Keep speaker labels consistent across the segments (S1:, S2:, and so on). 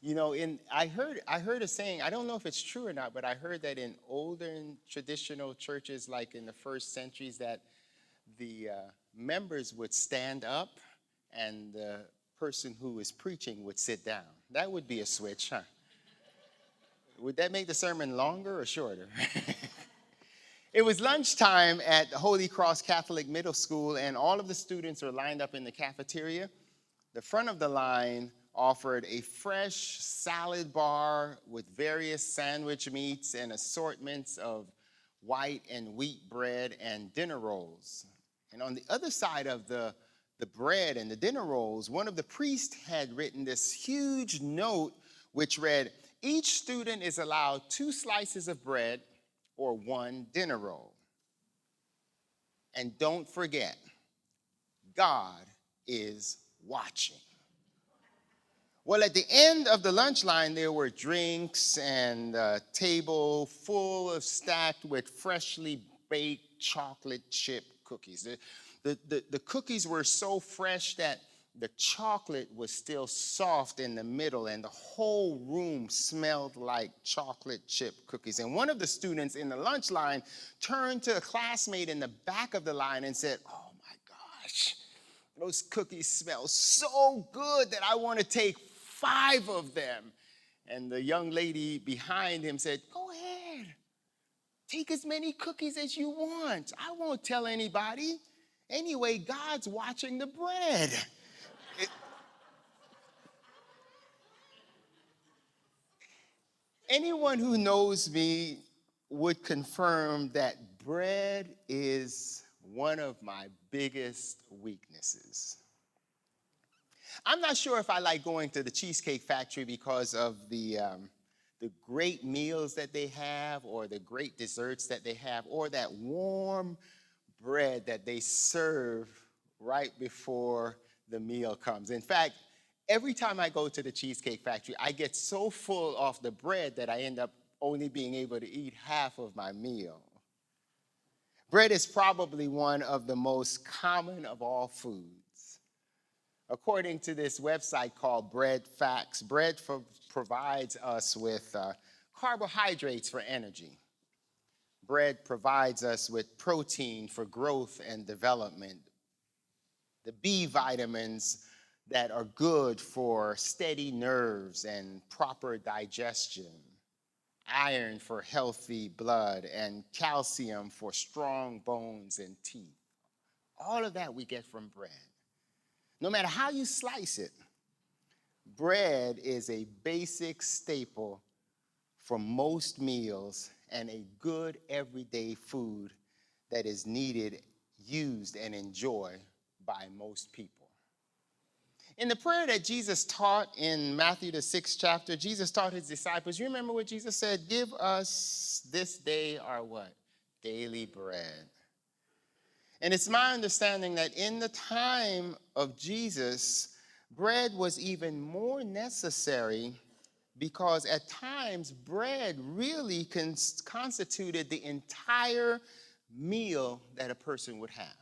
S1: I heard a saying, I don't know if it's true or not, but I heard that in older traditional churches, like in the first centuries, that the members would stand up and the person who is preaching would sit down. That would be a switch, huh? Would that make the sermon longer or shorter? It was lunchtime at Holy Cross Catholic Middle School, and all of the students were lined up in the cafeteria. The front of the line offered a fresh salad bar with various sandwich meats and assortments of white and wheat bread and dinner rolls. And on the other side of the bread and the dinner rolls, one of the priests had written this huge note which read, "Each student is allowed 2 slices of bread or 1 dinner roll. And don't forget, God is watching." Well, at the end of the lunch line, there were drinks and a table full of stacked with freshly baked chocolate chip cookies. The cookies were so fresh that the chocolate was still soft in the middle, and the whole room smelled like chocolate chip cookies. And one of the students in the lunch line turned to a classmate in the back of the line and said, "Oh my gosh, those cookies smell so good that I want to take 5 of them." And the young lady behind him said, "Go ahead, take as many cookies as you want. I won't tell anybody. Anyway, God's watching the bread." Anyone who knows me would confirm that bread is one of my biggest weaknesses. I'm not sure if I like going to the Cheesecake Factory because of the great meals that they have, or the great desserts that they have, or that warm bread that they serve right before the meal comes. In fact, every time I go to the Cheesecake Factory, I get so full off the bread that I end up only being able to eat half of my meal. Bread is probably one of the most common of all foods. According to this website called Bread Facts, bread provides us with carbohydrates for energy. Bread provides us with protein for growth and development, the B vitamins that are good for steady nerves and proper digestion, iron for healthy blood, and calcium for strong bones and teeth. All of that we get from bread. No matter how you slice it, bread is a basic staple for most meals and a good everyday food that is needed, used, and enjoyed by most people. In the prayer that Jesus taught in Matthew the 6th chapter, Jesus taught his disciples, you remember what Jesus said? "Give us this day our" what? "Daily bread." And it's my understanding that in the time of Jesus, bread was even more necessary, because at times bread really constituted the entire meal that a person would have.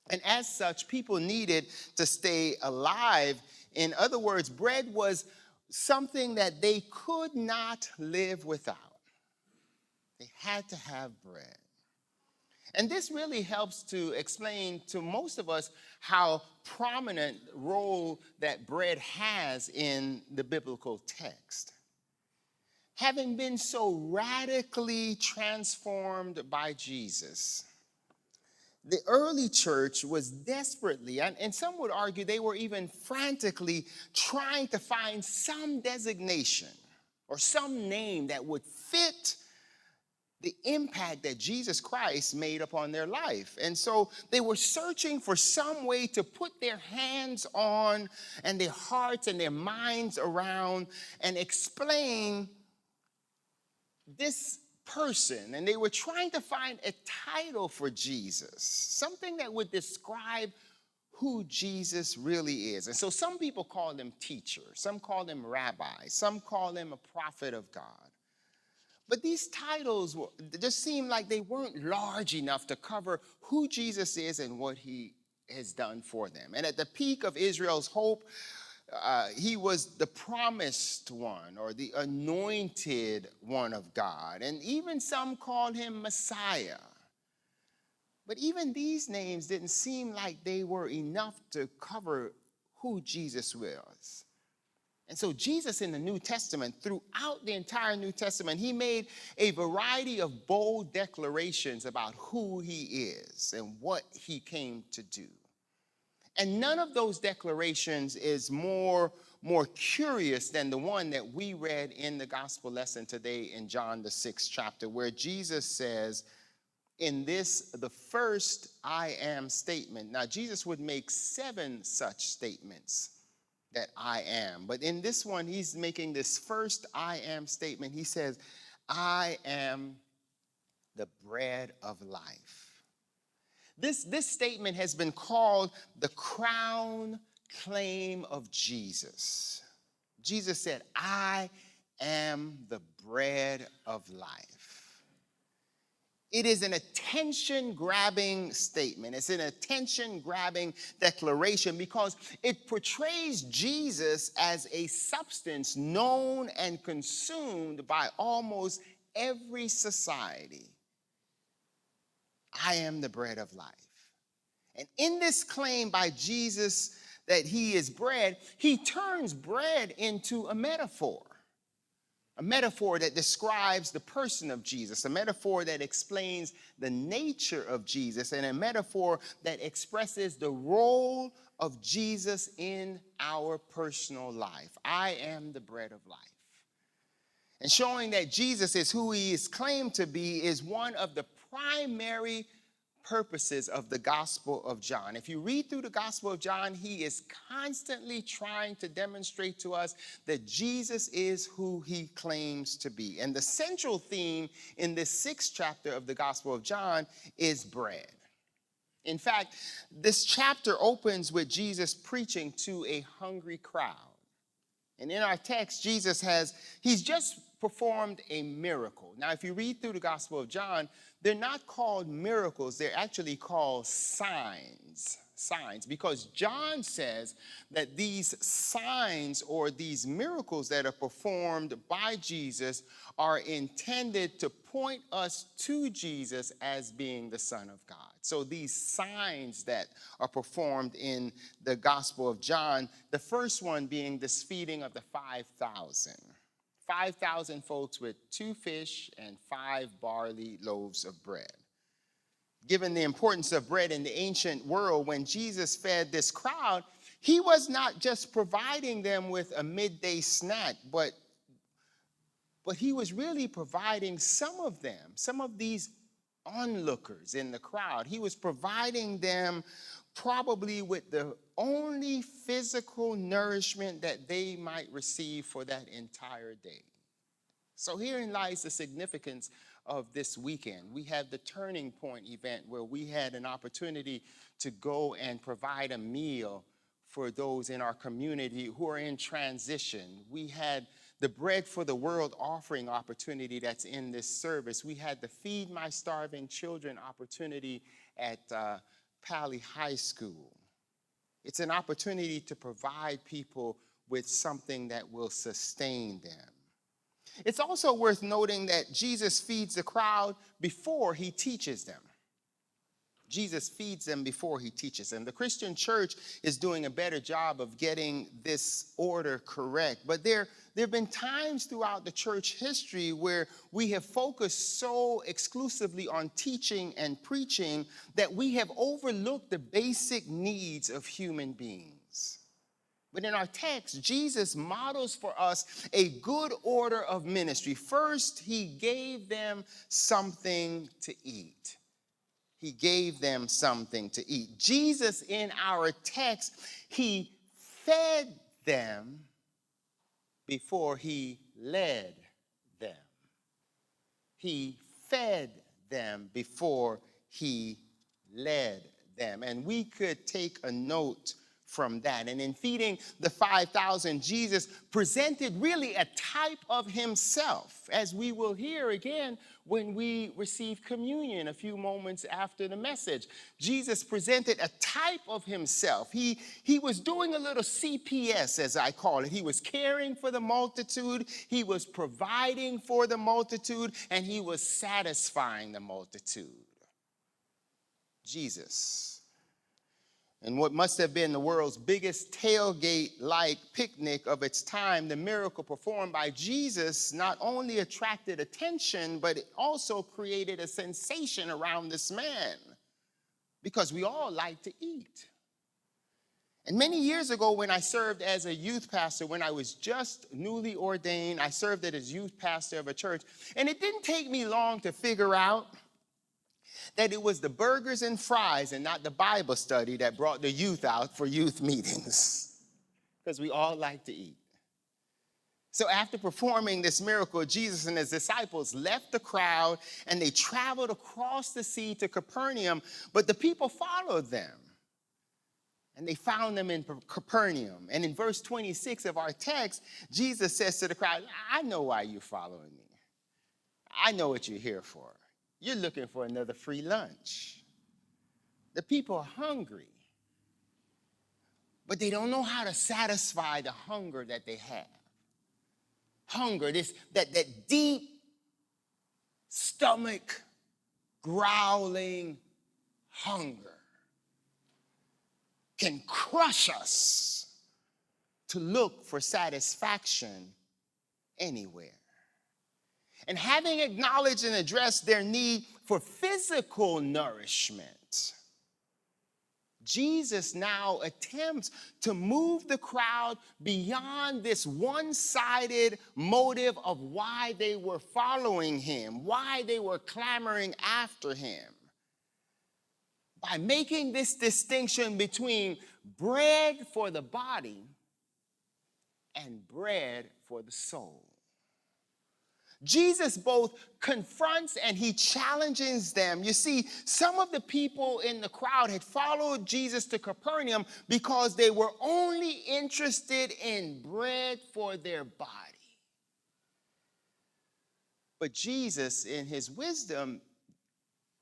S1: And as such, people needed to stay alive. In other words, bread was something that they could not live without. They had to have bread. And this really helps to explain to most of us how prominent role that bread has in the biblical text. Having been so radically transformed by Jesus, the early church was desperately, and some would argue they were even frantically, trying to find some designation or some name that would fit the impact that Jesus Christ made upon their life. And so they were searching for some way to put their hands on, and their hearts and their minds around, and explain this person. And they were trying to find a title for Jesus, something that would describe who Jesus really is. And so some people call him teacher, some call him rabbi, some call him a prophet of God. But these titles just seemed like they weren't large enough to cover who Jesus is and what he has done for them. And at the peak of Israel's hope, He was the promised one or the anointed one of God. And even some called him Messiah. But even these names didn't seem like they were enough to cover who Jesus was. And so Jesus in the New Testament, throughout the entire New Testament, he made a variety of bold declarations about who he is and what he came to do. And none of those declarations is more curious than the one that we read in the gospel lesson today in John the 6th chapter, where Jesus says, in this, the first I am statement. Now, Jesus would make 7 such statements that I am. But in this one, he's making this first I am statement. He says, I am the bread of life. This statement has been called the crown claim of Jesus. Jesus said, I am the bread of life. It is an attention-grabbing statement. It's an attention-grabbing declaration because it portrays Jesus as a substance known and consumed by almost every society. I am the bread of life. And in this claim by Jesus that he is bread, he turns bread into a metaphor that describes the person of Jesus, a metaphor that explains the nature of Jesus, and a metaphor that expresses the role of Jesus in our personal life. I am the bread of life. And showing that Jesus is who he is claimed to be is one of the primary purposes of the Gospel of John. If you read through the Gospel of John, he is constantly trying to demonstrate to us that Jesus is who he claims to be. And the central theme in this 6th chapter of the Gospel of John is bread. In fact, this chapter opens with Jesus preaching to a hungry crowd. And in our text, he's just performed a miracle. Now, if you read through the Gospel of John, they're not called miracles. They're actually called signs, because John says that these signs or these miracles that are performed by Jesus are intended to point us to Jesus as being the Son of God. So these signs that are performed in the Gospel of John, the first one being this feeding of the 5,000. 5,000 folks with 2 fish and 5 barley loaves of bread. Given the importance of bread in the ancient world, when Jesus fed this crowd, he was not just providing them with a midday snack, but he was really providing some of these onlookers in the crowd. He was providing them probably with the only physical nourishment that they might receive for that entire day. So herein lies the significance of this weekend. We had the Turning Point event where we had an opportunity to go and provide a meal for those in our community who are in transition. We had the Bread for the World offering opportunity that's in this service. We had the Feed My Starving Children opportunity at Palisades High School. It's an opportunity to provide people with something that will sustain them. It's also worth noting that Jesus feeds the crowd before he teaches them. Jesus feeds them before he teaches them. The Christian church is doing a better job of getting this order correct. But there have been times throughout the church history where we have focused so exclusively on teaching and preaching that we have overlooked the basic needs of human beings. But in our text, Jesus models for us a good order of ministry. First, he gave them something to eat. He gave them something to eat. Jesus, in our text, he fed them before he led them. He fed them before he led them. And we could take a note from that. And in feeding the 5,000, Jesus presented really a type of himself, as we will hear again when we receive communion a few moments after the message. Jesus presented a type of himself. He was doing a little CPS, as I call it. He was caring for the multitude, he was providing for the multitude, and he was satisfying the multitude. Jesus. And what must have been the world's biggest tailgate-like picnic of its time, the miracle performed by Jesus not only attracted attention, but it also created a sensation around this man, because we all like to eat. And many years ago, when I served as a youth pastor, when I was just newly ordained, I served as youth pastor of a church, and it didn't take me long to figure out that it was the burgers and fries and not the Bible study that brought the youth out for youth meetings, because we all like to eat. So after performing this miracle, Jesus and his disciples left the crowd and they traveled across the sea to Capernaum, but the people followed them. And they found them in Capernaum. And in verse 26 of our text, Jesus says to the crowd, I know why you're following me. I know what you're here for. You're looking for another free lunch. The people are hungry, but they don't know how to satisfy the hunger that they have. Hunger, that deep stomach growling hunger can crush us to look for satisfaction anywhere. And having acknowledged and addressed their need for physical nourishment, Jesus now attempts to move the crowd beyond this one-sided motive of why they were following him, why they were clamoring after him, by making this distinction between bread for the body and bread for the soul. Jesus both confronts and he challenges them. You see, some of the people in the crowd had followed Jesus to Capernaum because they were only interested in bread for their body. But Jesus, in his wisdom,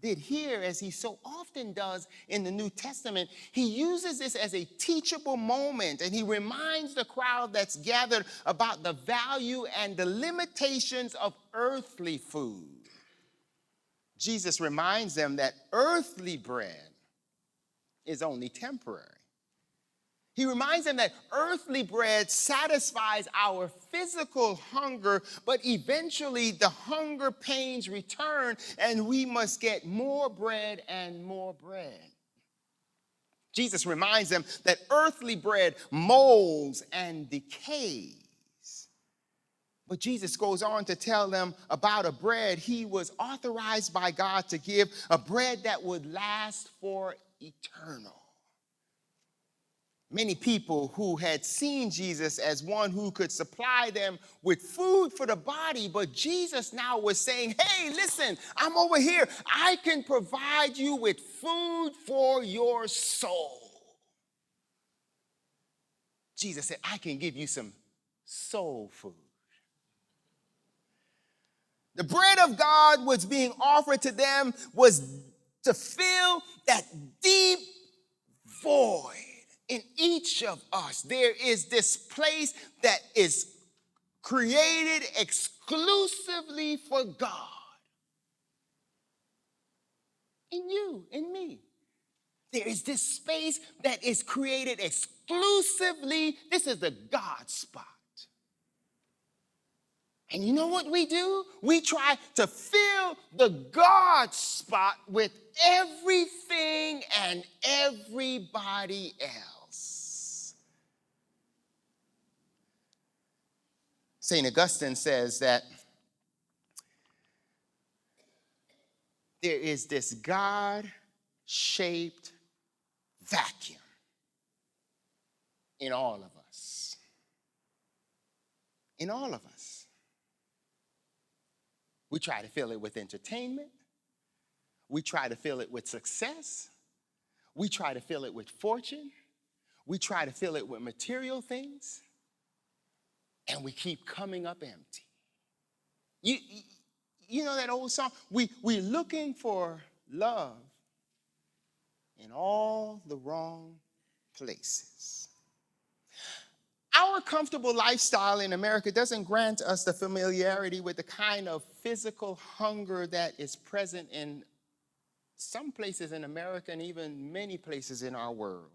S1: did here, as he so often does in the New Testament, he uses this as a teachable moment, and he reminds the crowd that's gathered about the value and the limitations of earthly food. Jesus reminds them that earthly bread is only temporary. He reminds them that earthly bread satisfies our physical hunger, but eventually the hunger pains return and we must get more bread and more bread. Jesus reminds them that earthly bread molds and decays. But Jesus goes on to tell them about a bread he was authorized by God to give, a bread that would last for eternal. Many people who had seen Jesus as one who could supply them with food for the body, but Jesus now was saying, hey, listen, I'm over here. I can provide you with food for your soul. Jesus said, I can give you some soul food. The bread of God was being offered to them was to fill that deep void. In each of us, there is this place that is created exclusively for God. In you, in me. There is this space that is created exclusively. This is the God spot. And you know what we do? We try to fill the God spot with everything and everybody else. St. Augustine says that there is this God-shaped vacuum in all of us. In all of us. We try to fill it with entertainment. We try to fill it with success. We try to fill it with fortune. We try to fill it with material things, and we keep coming up empty. You, you know that old song? We're looking for love in all the wrong places. Our comfortable lifestyle in America doesn't grant us the familiarity with the kind of physical hunger that is present in some places in America and even many places in our world.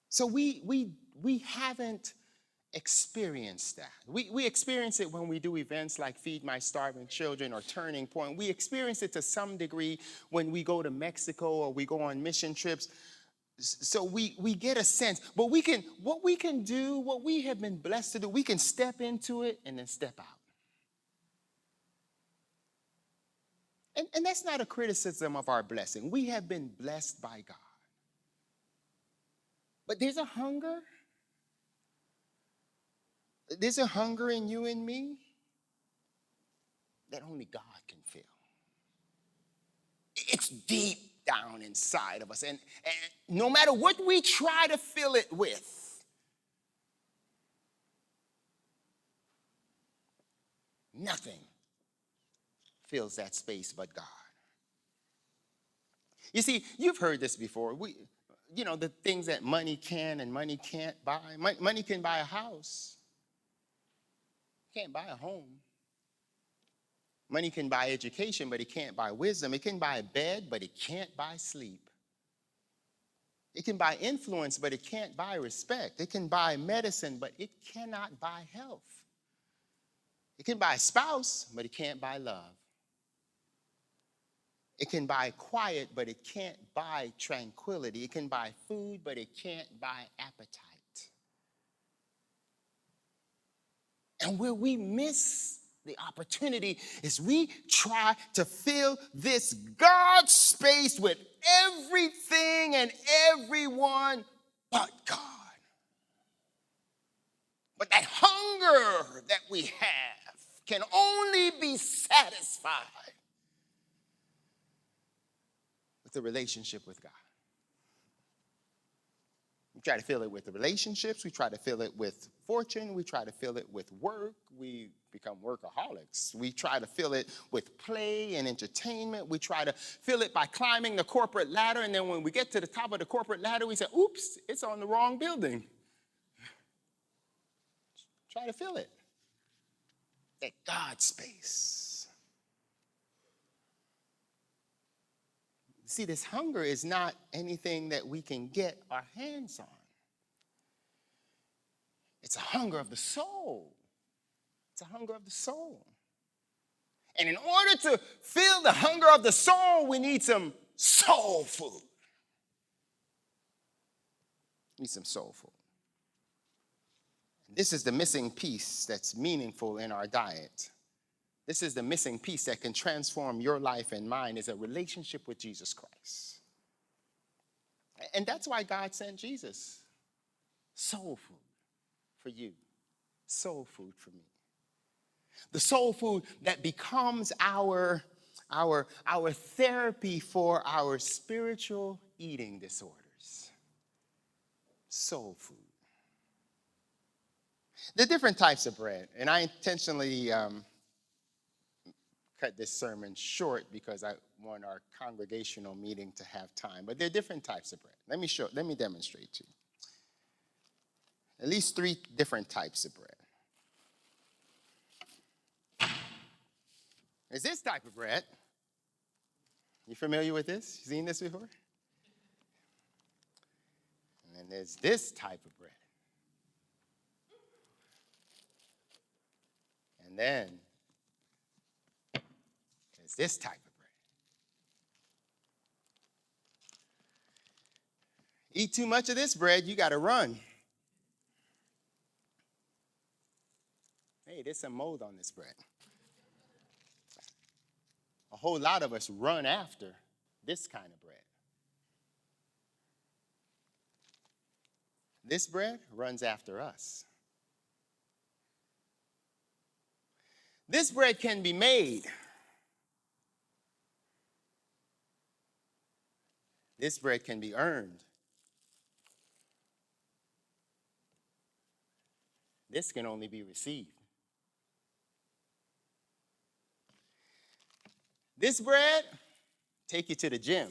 S1: So we haven't experienced that. We experience it when we do events like Feed My Starving Children or Turning Point. We experience it to some degree when we go to Mexico or we go on mission trips. So we get a sense, but what we can do, what we have been blessed to do, we can step into it and then step out. And that's not a criticism of our blessing. We have been blessed by God. But there's a hunger. There's a hunger in you and me that only God can fill. It's deep down inside of us. And no matter what we try to fill it with, nothing fills that space but God. You see, you've heard this before. The things that money can and money can't buy. Money can buy a house. Can't buy a home. Money can buy education, but it can't buy wisdom. It can buy a bed, but it can't buy sleep. It can buy influence, but it can't buy respect. It can buy medicine, but it cannot buy health. It can buy a spouse, but it can't buy love. It can buy quiet, but it can't buy tranquility. It can buy food, but it can't buy appetite. And where we miss the opportunity is we try to fill this God space with everything and everyone but God. But that hunger that we have can only be satisfied with a relationship with God. We try to fill it with the relationships. We try to fill it with fortune. We try to fill it with work. We become workaholics. We try to fill it with play and entertainment. We try to fill it by climbing the corporate ladder. And then when we get to the top of the corporate ladder, we say, oops, it's on the wrong building. Try to fill it. That God space. See, this hunger is not anything that we can get our hands on. It's a hunger of the soul. It's a hunger of the soul. And in order to fill the hunger of the soul, we need some soul food. We need some soul food. This is the missing piece that's meaningful in our diet. This is the missing piece that can transform your life and mine, is a relationship with Jesus Christ. And that's why God sent Jesus. Soul food for you. Soul food for me. The soul food that becomes our therapy for our spiritual eating disorders. Soul food. There are different types of bread, and I intentionally cut this sermon short because I want our congregational meeting to have time. But there are different types of bread. Let me demonstrate to you. At least 3 different types of bread. There's this type of bread. You familiar with this? You seen this before? And then there's this type of bread. And then there's this type of bread. Eat too much of this bread, you got to run. Hey, there's some mold on this bread. A whole lot of us run after this kind of bread. This bread runs after us. This bread can be made. This bread can be earned. This can only be received. This bread, take you to the gym.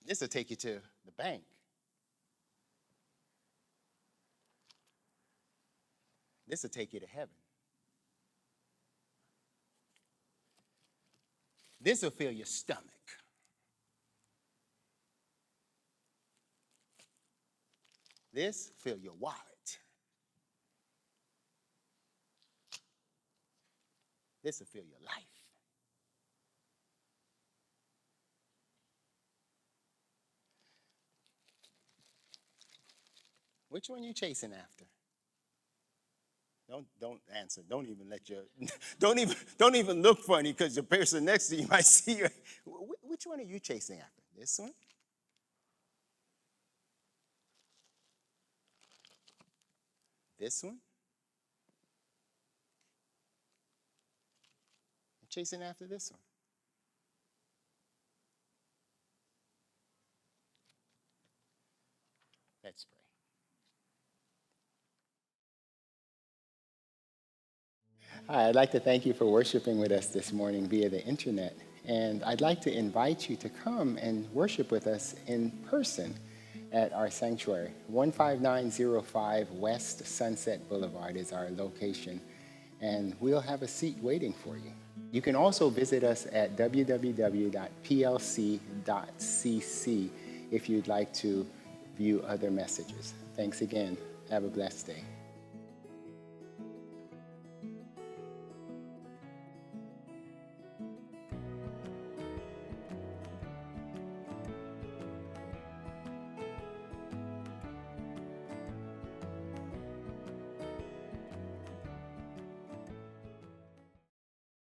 S1: This will take you to the bank. This will take you to heaven. This will fill your stomach. This fill your wallet. This will fill your life. Which one are you chasing after? Don't answer. Don't even let your don't even look funny because the person next to you might see you. Which one are you chasing after? This one? This one? I'm chasing after this one. Let's pray. Hi, I'd like to thank you for worshiping with us this morning via the internet. And I'd like to invite you to come and worship with us in person at our sanctuary. 15905 West Sunset Boulevard is our location, and we'll have a seat waiting for you. You can also visit us at www.plc.cc if you'd like to view other messages. Thanks again. Have a blessed day.